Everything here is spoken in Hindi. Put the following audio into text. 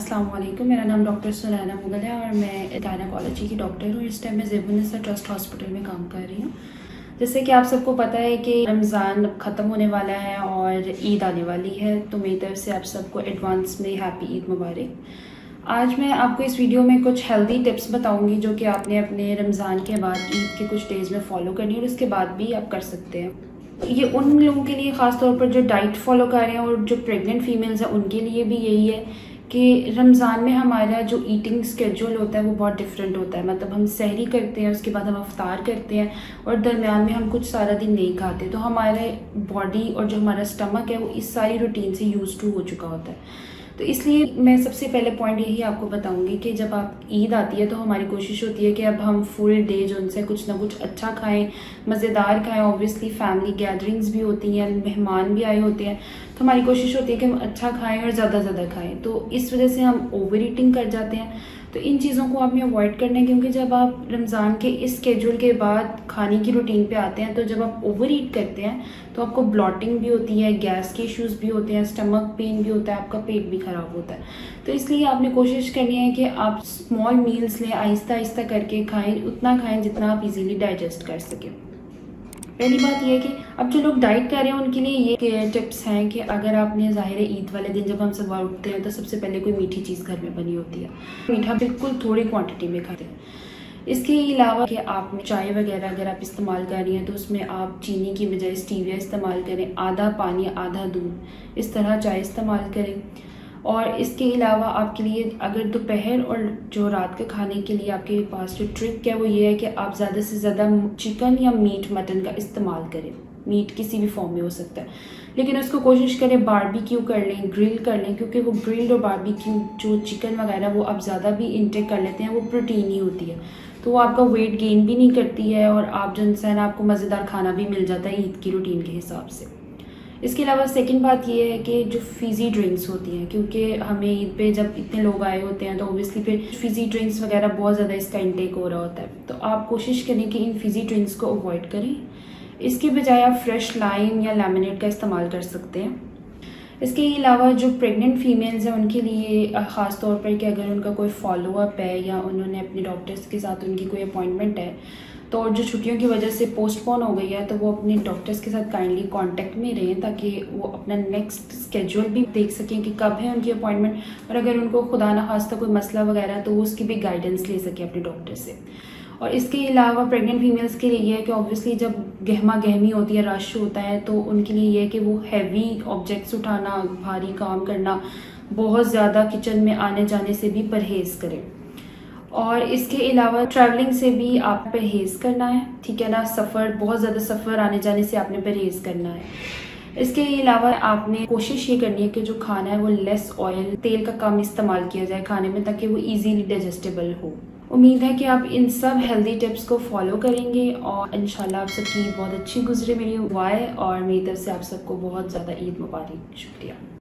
अस्सलाम वालेकुम, मेरा नाम डॉक्टर सुनैना मुगल है और मैं गायनेकोलॉजी की डॉक्टर हूँ। इस टाइम मैं ज़ेबुन्निसा ट्रस्ट हॉस्पिटल में काम कर रही हूँ। जैसे कि आप सबको पता है कि रमज़ान ख़त्म होने वाला है और ईद आने वाली है, तो मेरी तरफ से आप सबको एडवांस में हैप्पी ईद मुबारक। आज मैं आपको इस वीडियो में कुछ हेल्दी टिप्स बताऊंगी जो कि आपने अपने रमज़ान के बाद ईद के कुछ डेज़ में फ़ॉलो करनी है और उसके बाद भी आप कर सकते हैं। ये उन लोगों के लिए ख़ास तौर पर जो डाइट फॉलो कर रहे हैं और जो प्रेग्नेंट फीमेल्स हैं उनके लिए भी यही है कि रमज़ान में हमारा जो ईटिंग स्केड्यूल होता है वो बहुत डिफरेंट होता है। मतलब हम सहरी करते हैं, उसके बाद हम अफ्तार करते हैं और दरमियान में हम कुछ सारा दिन नहीं खाते, तो हमारे बॉडी और जो हमारा स्टमक है वो इस सारी रूटीन से यूज टू हो चुका होता है। तो इसलिए मैं सबसे पहले पॉइंट यही आपको बताऊंगी कि जब आप ईद आती है तो हमारी कोशिश होती है कि अब हम फुल डे जो उनसे कुछ ना कुछ अच्छा खाएं, मज़ेदार खाएं। ऑब्वियसली फैमिली गैदरिंग्स भी होती हैं, मेहमान भी आए होते हैं, तो हमारी कोशिश होती है कि हम अच्छा खाएं और ज़्यादा खाएं। तो इस वजह से हम ओवर ईटिंग कर जाते हैं। तो इन चीज़ों को आपने अवॉइड करना है, क्योंकि जब आप रमज़ान के इस स्केड्यूल के बाद खाने की रूटीन पे आते हैं तो जब आप ओवर ईट करते हैं तो आपको ब्लॉटिंग भी होती है, गैस के इश्यूज़ भी होते हैं, स्टमक पेन भी होता है, आपका पेट भी ख़राब होता है। तो इसलिए आपने कोशिश करनी है कि आप स्मॉल मील्स लें, आहिस्ता आहिस्ता करके खाएं, उतना खाएं जितना आप इजीली डाइजेस्ट कर सकें। पहली बात यह है कि अब जो लोग डाइट कर रहे हैं उनके लिए ये टिप्स हैं कि अगर आपने ज़ाहिर है ईद वाले दिन जब हम सुबह उठते हैं तो सबसे पहले कोई मीठी चीज़ घर में बनी होती है, मीठा बिल्कुल थोड़ी क्वांटिटी में खाते हैं। इसके अलावा कि आप चाय वगैरह अगर आप इस्तेमाल कर रही हैं तो उसमें आप चीनी की बजाय स्टीविया इस्तेमाल करें, आधा पानी आधा दूध, इस तरह चाय इस्तेमाल करें। और इसके अलावा आपके लिए अगर दोपहर और जो रात के खाने के लिए आपके पास जो ट्रिक है वो ये है कि आप ज़्यादा से ज़्यादा चिकन या मीट मटन का इस्तेमाल करें। मीट किसी भी फॉर्म में हो सकता है, लेकिन उसको कोशिश करें बारबेक्यू कर लें, ग्रिल कर लें, क्योंकि वो ग्रिल्ड और बारबेक्यू जो चिकन वगैरह वो आप ज़्यादा भी इंटेक कर लेते हैं, वो प्रोटीन ही होती है, तो वो आपका वेट गेन भी नहीं करती है और आप जो इंसान आपको मज़ेदार खाना भी मिल जाता है ईद की रूटीन के हिसाब से। इसके अलावा सेकंड बात ये है कि जो फिज़ी ड्रिंक्स होती हैं, क्योंकि हमें ईद पे जब इतने लोग आए होते हैं तो ओबियसली फिर फिज़ी ड्रिंक्स वगैरह बहुत ज़्यादा इसका इंटेक हो रहा होता है, तो आप कोशिश करें कि इन फिज़ी ड्रिंक्स को अवॉइड करें। इसके बजाय आप फ्रेश लाइम या लेमनेड का इस्तेमाल कर सकते हैं। इसके अलावा जो प्रेग्नेंट फीमेल्स हैं उनके लिए ख़ास तौर पर कि अगर उनका कोई फॉलोअप है या उन्होंने अपने डॉक्टर्स के साथ उनकी कोई अपॉइंटमेंट है तो जो छुट्टियों की वजह से पोस्टपोन हो गई है, तो वो अपने डॉक्टर्स के साथ काइंडली कांटेक्ट में रहें ताकि वो अपना नेक्स्ट स्केड्यूल भी देख सकें कि कब है उनकी अपॉइंटमेंट, और अगर उनको खुदा न खास्ता कोई मसला वगैरह तो वो उसकी भी गाइडेंस ले सकें अपने डॉक्टर से। और इसके अलावा प्रेग्नेंट फीमेल्स के लिए ये है कि ऑब्वियसली जब गहमा गहमी होती है, रश होता है, तो उनके लिए ये है कि वो हैवी ऑब्जेक्ट्स उठाना, भारी काम करना, बहुत ज़्यादा किचन में आने जाने से भी परहेज़ करें। और इसके अलावा ट्रैवलिंग से भी आप परहेज़ करना है, ठीक है ना। बहुत ज़्यादा सफ़र आने जाने से आपने परहेज़ करना है। इसके अलावा आपने कोशिश ये करनी है कि जो खाना है वो लेस ऑयल, तेल का कम इस्तेमाल किया जाए खाने में, ताकि वो इजीली डाइजेस्टेबल हो। उम्मीद है कि आप इन सब हेल्दी टिप्स को फॉलो करेंगे और इंशाल्लाह आप सबकी ईद बहुत अच्छी गुजरे, मेरी दुआ है, और मेरी तरफ से आप सबको बहुत ज़्यादा ईद मुबारक। शुक्रिया।